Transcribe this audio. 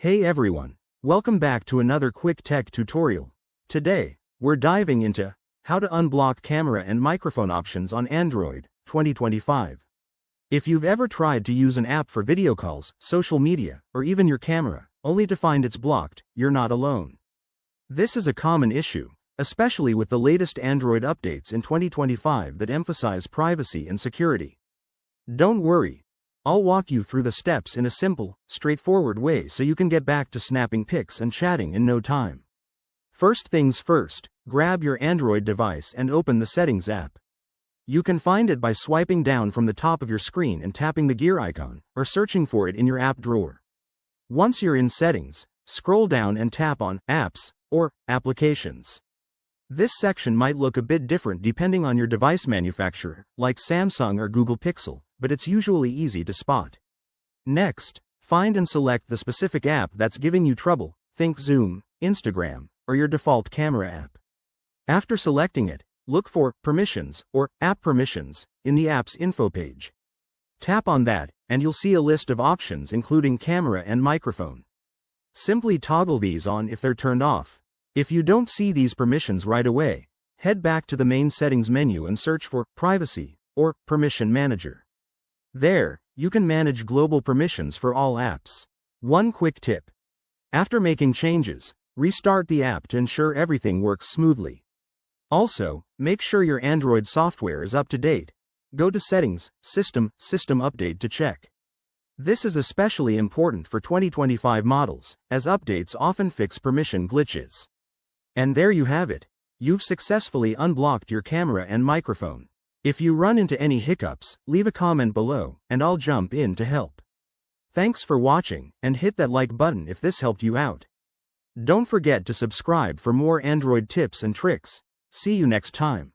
Hey everyone, welcome back to another quick tech tutorial. Today, we're diving into how to unblock camera and microphone options on Android 2025. If you've ever tried to use an app for video calls, social media, or even your camera, only to find it's blocked, you're not alone. This is a common issue, especially with the latest Android updates in 2025 that emphasize privacy and security. Don't worry. I'll walk you through the steps in a simple, straightforward way so you can get back to snapping pics and chatting in no time. First things first, grab your Android device and open the Settings app. You can find it by swiping down from the top of your screen and tapping the gear icon, or searching for it in your app drawer. Once you're in Settings, scroll down and tap on Apps or Applications. This section might look a bit different depending on your device manufacturer, like Samsung or Google Pixel, but it's usually easy to spot. Next, find and select the specific app that's giving you trouble, think Zoom, Instagram, or your default camera app. After selecting it, look for Permissions or App Permissions in the app's info page. Tap on that, and you'll see a list of options including camera and microphone. Simply toggle these on if they're turned off. If you don't see these permissions right away, head back to the main settings menu and search for Privacy or Permission Manager. There, you can manage global permissions for all apps. One quick tip. After making changes, restart the app to ensure everything works smoothly. Also, make sure your Android software is up to date. Go to Settings, System Update to check. This is especially important for 2025 models, as updates often fix permission glitches. And there you have it. You've successfully unblocked your camera and microphone. If you run into any hiccups, leave a comment below, and I'll jump in to help. Thanks for watching, and hit that like button if this helped you out. Don't forget to subscribe for more Android tips and tricks. See you next time.